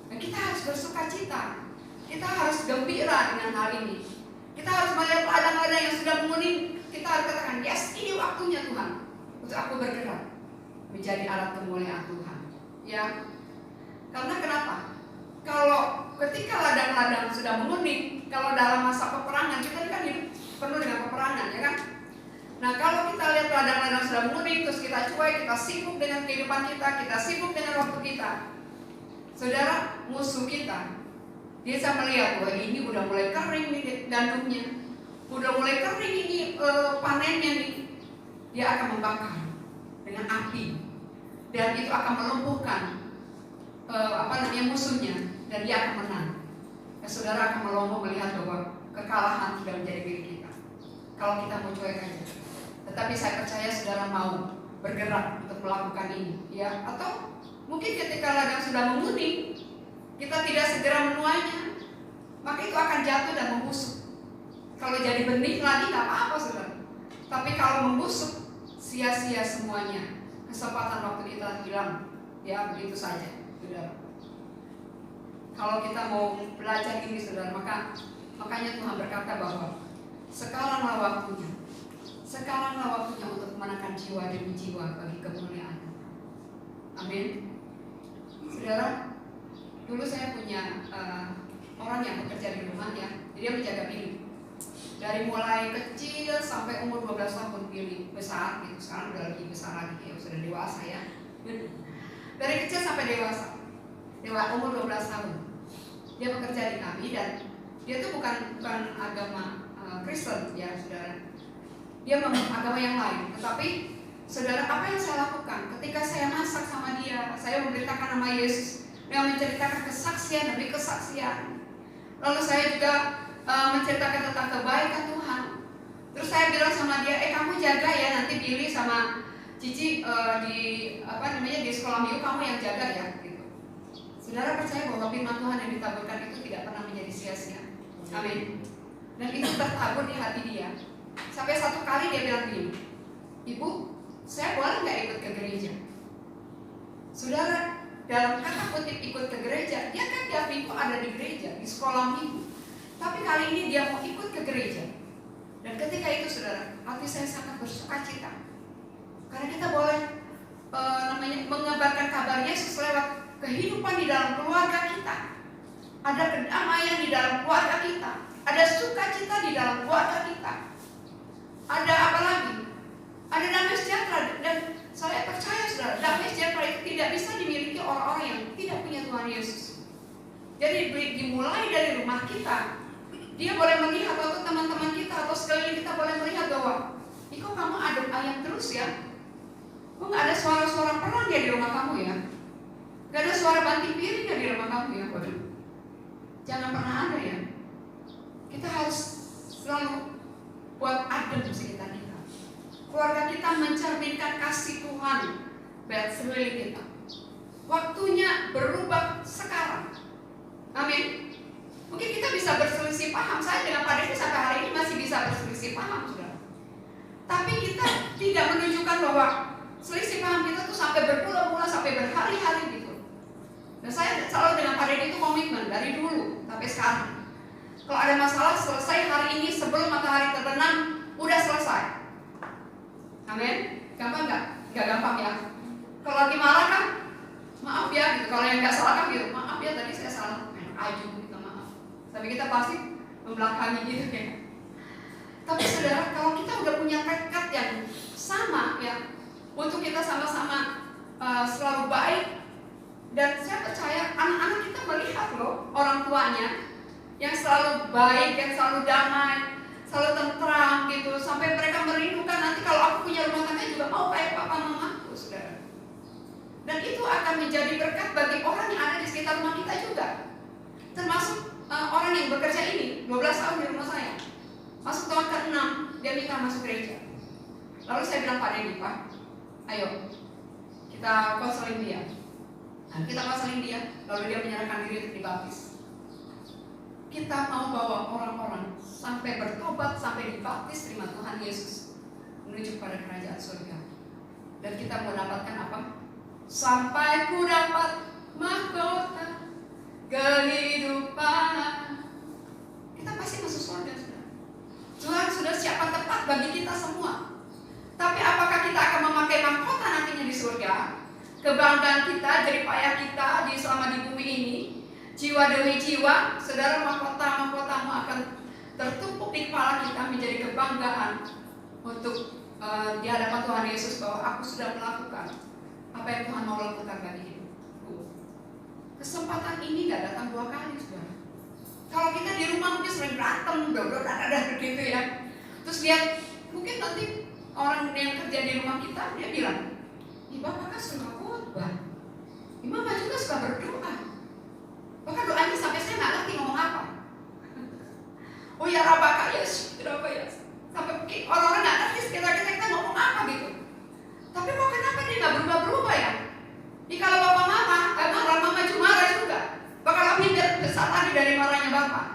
Dan kita harus bersukacita, kita harus gembira dengan hal ini. Kita harus melihat ladang-ladang yang sudah menguning. Kita harus katakan, yes, ini waktunya Tuhan untuk aku bergerak menjadi alat kemuliaan Tuhan. Ya, karena kenapa? Kalau ketika ladang-ladang sudah menguning, kalau dalam masa peperangan, kita kan hidup penuh dengan peperangan, ya kan? Nah, kalau kita lihat ladang-ladang sudah menguning, terus kita cuek, kita sibuk dengan kehidupan kita sibuk dengan waktu kita. Saudara, musuh kita, dia bisa melihat bahwa ini udah mulai kering nih gandumnya, udah mulai kering ini panennya nih. Dia akan membakar dengan api, dan itu akan melumpuhkan musuhnya, dan dia akan menang. Dan saudara akan melongo melihat bahwa kekalahan sudah menjadi milik kita kalau kita mau cuek aja. Tetapi saya percaya saudara mau bergerak untuk melakukan ini, ya. Atau mungkin ketika ladang sudah menguning, kita tidak segera menuainya, maka itu akan jatuh dan membusuk. Kalau jadi benih lagi nggak apa-apa saudara. Tapi kalau membusuk, sia-sia semuanya. Kesempatan waktu kita hilang, ya begitu saja, saudara. Kalau kita mau belajar ini, saudara, makanya Tuhan berkata bahwa sekaranglah waktunya untuk memenangkan jiwa demi jiwa bagi kemuliaan. Amin. Saudara, dulu saya punya orang yang bekerja di rumah, ya, dia menjaga Billy. Dari mulai kecil sampai umur 12 tahun Billy besar gitu. Sekarang udah lebih besar lagi, ya, sudah dewasa ya. Dari kecil sampai dewasa, umur 12 tahun dia bekerja di kami, dan dia tuh bukan agama Kristen, ya saudara. Dia agama yang lain. Tetapi saudara, apa yang saya lakukan ketika saya masak sama dia, saya memberitakan nama Yesus, yang menceritakan kesaksian demi kesaksian. Lalu saya juga menceritakan tentang kebaikan Tuhan. Terus saya bilang sama dia, kamu jaga ya nanti Billy sama Cici di sekolah minggu kamu yang jaga ya, gitu. Saudara percaya bahwa firman Tuhan yang ditaburkan itu tidak pernah menjadi sia-sia. Amin. Dan itu tertabur di hati dia. Sampai satu kali dia bilang begini, Ibu, saya boleh nggak ikut ke gereja? Saudara, dalam kata kutip ikut ke gereja, dia kan tiap minggu ada di gereja, di sekolah minggu. Tapi kali ini dia mau ikut ke gereja. Dan ketika itu saudara, hati saya sangat bersuka cita. Karena kita boleh mengabarkan kabar Yesus lewat kehidupan di dalam keluarga kita. Ada kedamaian di dalam keluarga kita. Ada sukacita di dalam keluarga kita. Ada apa lagi? Ada damai sejahtera. Dan saya percaya saudara, damai sejahtera itu tidak bisa dimiliki orang-orang yang tidak punya Tuhan Yesus. Jadi dimulai dari rumah kita. Dia boleh melihat, atau teman-teman kita atau sekalian kita boleh melihat bahwa kok kamu adem ayam terus ya? Kok nggak ada suara-suara suara banting piring nggak di rumah kamu ya? Waduh, jangan pernah ada ya. Kita harus selalu buat adem sekitar kita. Keluarga kita mencerminkan kasih Tuhan buat sekeliling kita. Waktunya berubah sekarang. Amin. Mungkin kita bisa berselisih paham. Saya dengan Pak Dedi sampai hari ini masih bisa berselisih paham, saudara. Tapi kita tidak menunjukkan bahwa selisih paham kita tuh sampai berbulan-bulan, sampai berhari-hari gitu. Dan saya selalu dengan Pak Dedi itu komitmen dari dulu sampai sekarang. Kalau ada masalah selesai hari ini sebelum matahari terbenam, udah selesai. Amin. Gampang nggak? Nggak gampang ya. Kalau lagi marah kan, maaf ya gitu. Kalau yang nggak salah kan gitu, maaf ya tadi saya salah. Ayo kita maaf. Tapi kita pasti membelakangi gitu ya. Tapi saudara, kalau kita udah punya tekad yang sama ya, untuk kita sama-sama selalu baik, dan saya percaya anak-anak kita melihat loh orang tuanya yang selalu baik, yang selalu damai, selalu tentram gitu, sampai mereka merindukan nanti kalau aku punya rumah tangga juga mau kayak papa mamaku, saudara. Dan itu akan menjadi berkat bagi orang yang ada di sekitar rumah kita juga. Termasuk orang yang bekerja ini, 12 tahun di rumah saya. Masuk tahun ke-6, dia minta masuk gereja. Lalu saya bilang, Pak Dedi, Pak, ayo kita konseling dia. Nah, kita konseling dia, lalu dia menyerahkan diri untuk dibaptis. Kita mau bawa orang-orang sampai bertobat, sampai dibaptis, terima Tuhan Yesus, menuju pada kerajaan surga. Dan kita mau dapatkan apa? Sampai ku dapat mahkota kehidupan. Kita pasti masuk surga, saudara. Tuhan sudah siapkan tempat bagi kita semua. Tapi apakah kita akan memakai mahkota nantinya di surga? Kebanggaan kita, jeripayah kita selama di bumi ini, jiwa demi jiwa, saudara, mahkota-mahkotamu akan tertumpuk di kepala kita menjadi kebanggaan untuk di hadapan Tuhan Yesus bahwa aku sudah melakukan apa yang Tuhan mau lakukan bagi hidupku. Kesempatan ini gak datang 2 kali, saudara. Kalau kita di rumah mungkin sering berantem, ada begitu ya. Terus lihat, mungkin nanti orang yang kerja di rumah kita, dia bilang, "Ih, Bapak kan suka khotbah, Mama juga suka berdoa. Bahkan doanya sampai saya nggak ngerti ngomong apa." Oh ya Rabaka ya, berapa ya? Sampai mungkin orang-orang nggak ngerti sekitar kita ngomong apa gitu. Tapi kok kenapa dia nggak berubah-berubah ya? Kalau bapak mama, marah mama cuma marah juga. Bakal lebih besar lagi dari marahnya bapak.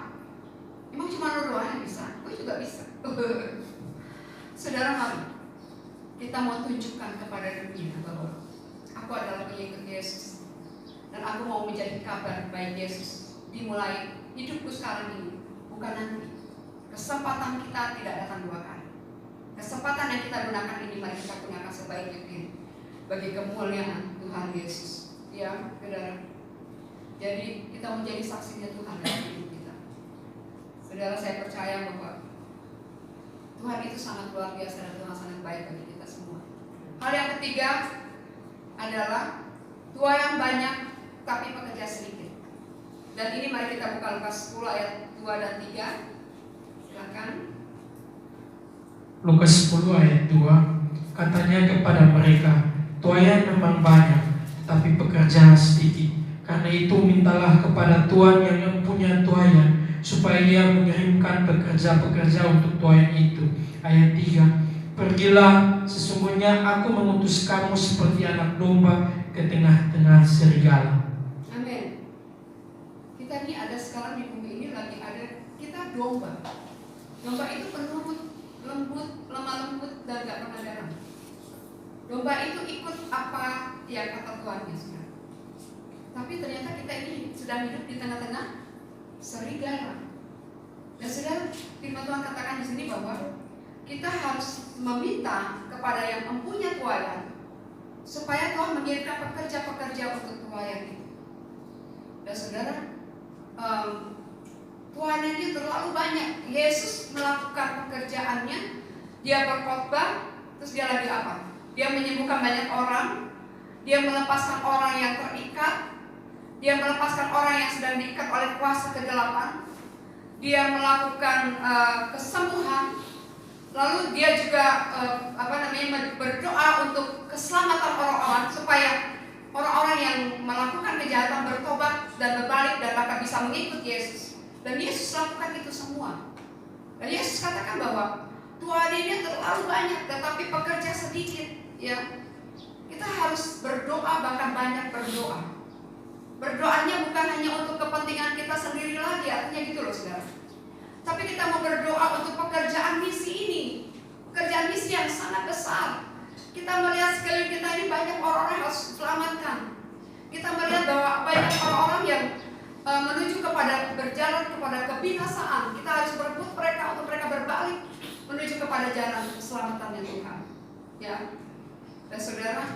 Emang cuma lu doang yang bisa? Gue juga bisa. Saudara, mari kita mau tunjukkan kepada dunia bahwa aku adalah pengikut Yesus dan aku mau menjadi kabar baik Yesus dimulai hidupku sekarang ini, bukan nanti. Kesempatan kita tidak datang 2 kali. Kesempatan yang kita gunakan ini mari kita gunakan sebaik mungkin bagi kemuliaan Tuhan Yesus. Ya, saudara. Jadi kita menjadi saksinya Tuhan dalam hidup kita. Saudara, saya percaya bahwa Tuhan itu sangat luar biasa dan Tuhan sangat baik bagi kita semua. Hal yang ketiga adalah tuai yang banyak tapi pekerja sedikit. Dan ini mari kita buka Lukas 10 ayat 2 dan 3. Silakan. Lukas 10 ayat 2, katanya kepada mereka, tuaian memang banyak, tapi pekerja sedikit. Karena itu mintalah kepada Tuhan yang mempunyai tuaian, supaya dia mengirimkan pekerja-pekerja untuk tuaian itu. Ayat 3, pergilah, sesungguhnya aku mengutus kamu seperti anak domba ke tengah-tengah serigala. Amin. Kita ini ada sekarang di bumi ini lagi ada, kita domba. Domba itu penurut, lembut, lemah lembut, dan gak pernah darah. Domba itu ikut apa yang kata Tuhannya sekarang. Tapi ternyata kita ini sedang hidup di tengah-tengah serigala. Dan saudara, firman Tuhan katakan di sini bahwa kita harus meminta kepada yang mempunyai tuaian supaya Tuhan mengirimkan pekerja-pekerja untuk tuaian itu. Dan saudara, tuaian ini terlalu banyak. Yesus melakukan pekerjaannya, dia berkhotbah, terus dia lagi apa? Dia menyembuhkan banyak orang, dia melepaskan orang yang terikat, dia melepaskan orang yang sedang diikat oleh kuasa kegelapan, dia melakukan kesembuhan, lalu dia juga berdoa untuk keselamatan orang-orang supaya orang-orang yang melakukan kejahatan bertobat dan berbalik dan bahkan bisa mengikut Yesus. Dan Yesus lakukan itu semua. Dan Yesus katakan bahwa tuannya terlalu banyak tetapi pekerja sedikit. Ya, kita harus berdoa, bahkan banyak berdoa. Berdoanya bukan hanya untuk kepentingan kita sendiri lagi, artinya gitu loh saudara. Tapi kita mau berdoa untuk pekerjaan misi ini, pekerjaan misi yang sangat besar. Kita melihat sekeliling kita ini banyak orang-orang yang harus diselamatkan. Kita melihat bahwa banyak orang-orang yang menuju kepada berjalan kepada kebinasaan. Kita harus berebut mereka untuk mereka berbalik menuju kepada jalan keselamatannya Tuhan. Ya, dan saudara,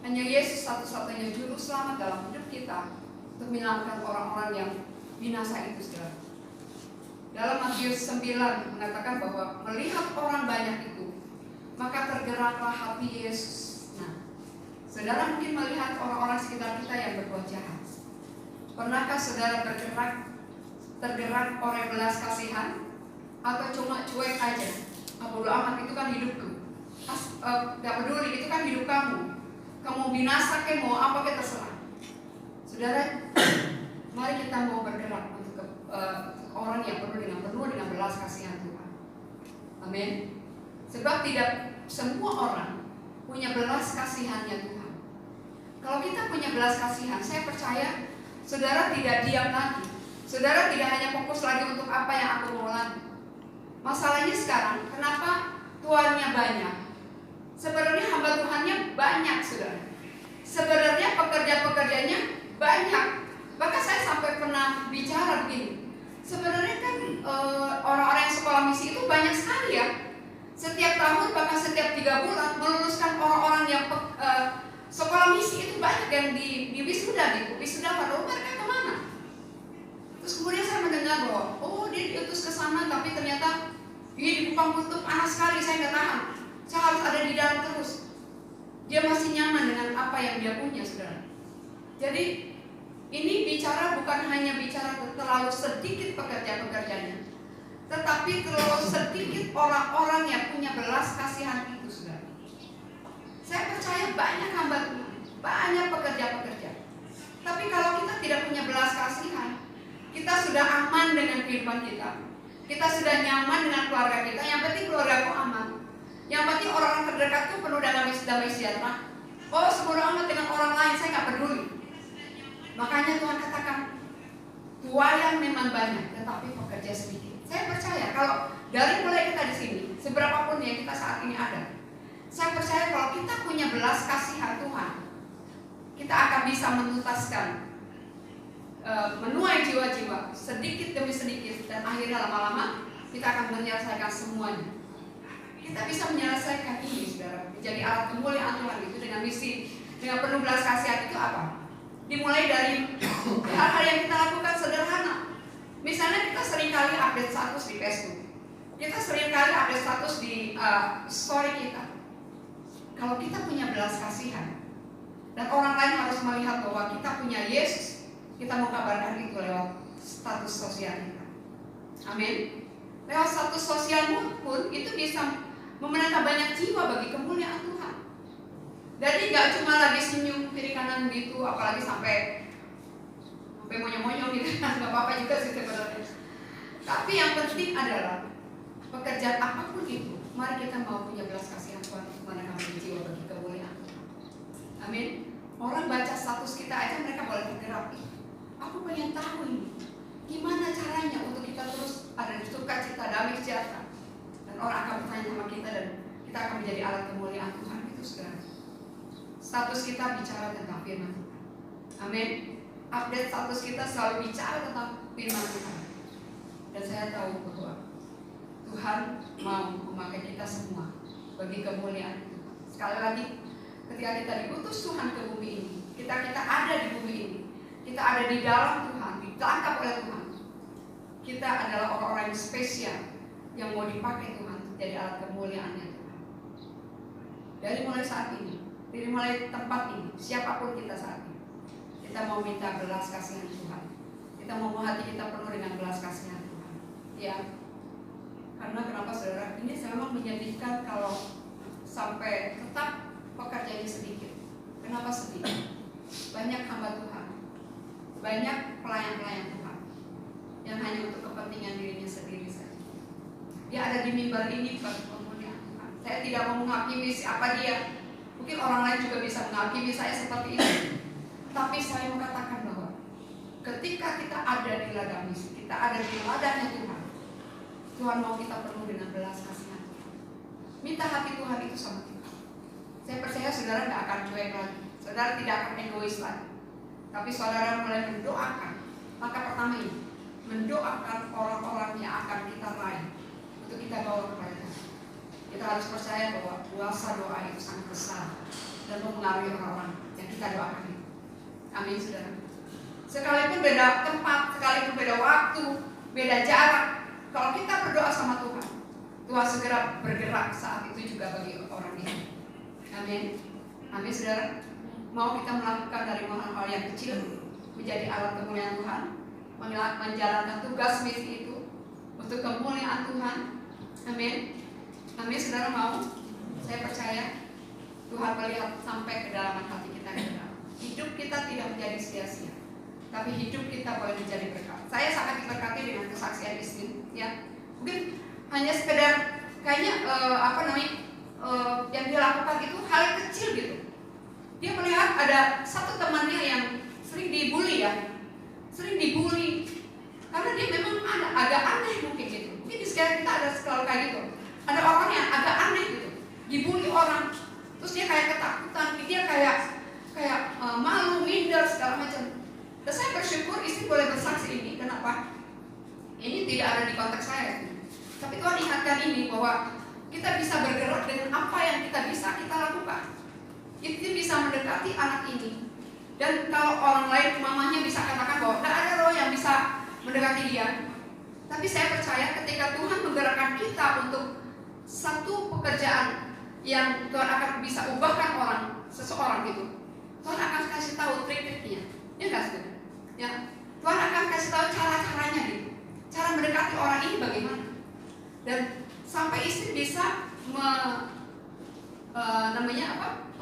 hanya Yesus satu-satunya juru selamat dalam hidup kita untuk menyelamatkan orang-orang yang binasa itu, saudara. Dalam Matius 9 mengatakan bahwa melihat orang banyak itu, maka tergeraklah hati Yesus. Nah, saudara mungkin melihat orang-orang sekitar kita yang berbuat jahat. Pernahkah saudara tergerak oleh belas kasihan, atau cuma cuek aja? Bodo amat, itu kan hidupku. Gak peduli, itu kan hidup kamu. Kamu binasa ke mau apa kita terserah. Saudara, mari kita mau bergerak untuk orang yang penuh dengan belas kasihan Tuhan. Amin. Sebab tidak semua orang punya belas kasihannya Tuhan. Kalau kita punya belas kasihan, saya percaya saudara tidak diam lagi. Saudara tidak hanya fokus lagi untuk apa yang aku mau lagi. Masalahnya sekarang, kenapa tuannya banyak? Sebenarnya hamba Tuhannya banyak, saudara. Sebenarnya pekerja-pekerjanya banyak. Bahkan saya sampai pernah bicara begini. Sebenarnya kan orang-orang yang sekolah misi itu banyak sekali ya. Setiap tahun, bahkan setiap 3 bulan meluluskan orang-orang yang sekolah misi itu banyak yang di wisuda gitu. Wisuda lalu mereka kemana? Terus kemudian saya mendengar bahwa dia diutus ke sana, tapi ternyata di Kupang Kutub panas sekali, saya nggak tahan. Saya harus ada di dalam terus. Dia masih nyaman dengan apa yang dia punya, saudara. Jadi ini bicara bukan hanya bicara terlalu sedikit pekerja-pekerjanya, tetapi terlalu sedikit orang-orang yang punya belas kasihan itu, saudara. Saya percaya banyak hamba Tuhan, banyak pekerja-pekerja. Tapi kalau kita tidak punya belas kasihan, kita sudah aman dengan kehidupan kita sudah nyaman dengan keluarga kita. Yang penting keluargaku aman. Yang penting orang terdekat itu penuh damai sejahtera. Sebodoh amat dengan orang lain, saya nggak peduli. Makanya Tuhan katakan, tuayan memang banyak, tetapi pekerja sedikit. Saya percaya kalau dari mulai kita di sini, seberapapun yang kita saat ini ada, saya percaya kalau kita punya belas kasihan Tuhan, kita akan bisa menuntaskan, menuai jiwa-jiwa sedikit demi sedikit, dan akhirnya lama-lama kita akan menyelesaikan semuanya. Kita bisa menyelesaikan ini, saudara, menjadi alat kemuliaan Tuhan itu dengan misi, dengan penuh belas kasihan itu apa? Dimulai dari hal-hal yang kita lakukan sederhana. Misalnya kita seringkali update status di Facebook, kita seringkali update status di story kita. Kalau kita punya belas kasihan dan orang lain harus melihat bahwa kita punya Yesus, kita mau kabarkan itu lewat status sosial kita. Amin. Lewat status sosial pun itu bisa memenangkan banyak jiwa bagi kemuliaan Tuhan. Jadi nggak cuma lagi senyum kiri kanan gitu, apalagi sampai monyong-monyong gitu, nggak apa-apa juga sih sebenarnya. Tapi yang penting adalah pekerjaan apapun itu, mari kita mau punya belas kasihan Tuhan untuk memenangkan jiwa bagi kemuliaan Tuhan. Amin. Orang baca status kita aja mereka boleh tergerak. Aku pengen tahu ini, gimana caranya untuk kita terus ada di sukacita, damai sejahtera. Dan orang akan bertanya sama kita dan kita akan menjadi alat kemuliaan Tuhan itu, saudara. Status kita bicara tentang firman Tuhan. Amin. Update status kita selalu bicara tentang firman Tuhan. Dan saya tahu bahwa Tuhan mau memakai kita semua bagi kemuliaan Tuhan. Sekali lagi, ketika kita diutus Tuhan ke bumi ini, kita ada di bumi ini, kita ada di dalam Tuhan, ditangkap oleh Tuhan. Kita adalah orang-orang yang spesial yang mau dipakai Tuhan untuk jadi alat kemuliaannya Tuhan. Dari mulai saat ini, dari mulai tempat ini, siapapun kita saat ini, kita mau minta belas kasihan Tuhan. Kita mau hati kita penuh dengan belas kasihan Tuhan. Ya, karena kenapa saudara? Ini memang menyedihkan kalau sampai tetap pekerjaannya sedikit. Kenapa sedih? Banyak hamba Tuhan, banyak pelayan-pelayan Tuhan yang hanya untuk kepentingan dirinya sendiri saja. Dia ada di mimbar ini bukan kemuliaan Tuhan. Saya tidak mau menghakimi siapa dia. Mungkin orang lain juga bisa menghakimi saya seperti itu. Tapi saya mau katakan bahwa ketika kita ada di ladang misi, kita ada di ladangnya Tuhan, Tuhan mau kita penuh dengan belas kasihan. Minta hati Tuhan itu sama kita. Saya percaya saudara tidak akan cuek lagi, saudara tidak akan egois lagi. Tapi saudara mulai mendoakan. Maka pertama ini, mendoakan orang-orang yang akan kita raih untuk kita bawa kepada Tuhan. Kita harus percaya bahwa kuasa doa itu sangat besar dan mempengaruhi orang-orang yang kita doakan itu. Amin, saudara. Sekalipun beda tempat, sekalipun beda waktu, beda jarak, kalau kita berdoa sama Tuhan, Tuhan segera bergerak saat itu juga bagi orang ini. Amin. Amin, saudara. Mau kita melakukan dari hal-hal yang kecil menjadi alat kemuliaan Tuhan, menjalankan tugas misi itu untuk kemuliaan Tuhan. Amin. Amin, saudara mau? Saya percaya Tuhan melihat sampai kedalaman hati kita. Hidup kita tidak menjadi sia-sia, tapi hidup kita boleh menjadi berkat. Saya sangat diberkati dengan kesaksian istri, ya. Mungkin hanya sekedar kayaknya yang dia lakukan itu hal yang kecil gitu. Dia melihat ada satu temannya yang sering dibully, ya, sering dibully karena dia memang agak aneh mungkin gitu. Mungkin di sekitar kita ada selalu kayak gitu. Ada orang yang agak aneh gitu, dibully orang, terus dia kayak ketakutan, dia kayak malu, minder segala macam. Dan saya bersyukur istri boleh bersaksi ini. Kenapa? Ini tidak ada di konteks saya, tapi Tuhan ingatkan ini bahwa kita bisa bergerak dengan apa yang kita bisa kita lakukan. Itu bisa mendekati anak ini. Dan kalau orang lain, mamanya bisa katakan bahwa tidak ada loh yang bisa mendekati dia. Tapi saya percaya ketika Tuhan menggerakkan kita untuk satu pekerjaan yang Tuhan akan bisa ubahkan seseorang gitu, Tuhan akan kasih tahu trik-triknya. Ya nggak sih? Ya, Tuhan akan kasih tahu cara-caranya gitu. Cara mendekati orang ini bagaimana. Dan sampai istri bisa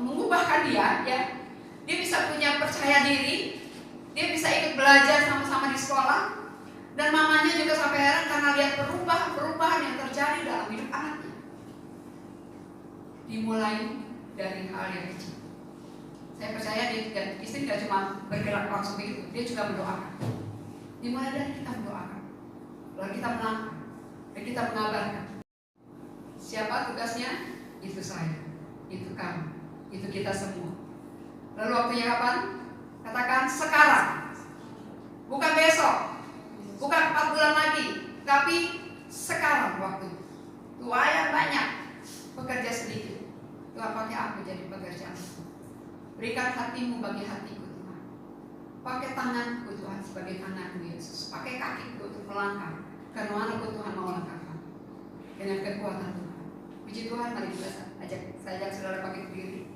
mengubahkan dia, ya. Dia bisa punya percaya diri, dia bisa ikut belajar sama-sama di sekolah, dan mamanya juga sampai heran karena lihat perubahan yang terjadi dalam hidup anaknya. Dimulai dari hal yang kecil. Saya percaya istri tidak cuma bergerak langsung begitu, dia juga mendoakan. Dimulai dari kita mendoakan, lalu kita melangkah, dan kita mengabarkan. Siapa tugasnya? Itu saya, itu kamu, itu kita semua. Lalu waktunya kapan? Katakan sekarang, bukan besok, bukan 4 bulan lagi, tapi sekarang waktu. Tuayan banyak, pekerja sedikit. Tuhan pakai aku jadi pekerjaan. Berikan hatimu bagi hatiku Tuhan. Pakai tanganku Tuhan sebagai tanganmu Yesus. Pakai kakiku untuk melangkah karena manapun Tuhan mau langkahkan. Dengan kekuatan Tuhan. Puji Tuhan, mari kita saya ajak saudara pakai berdiri.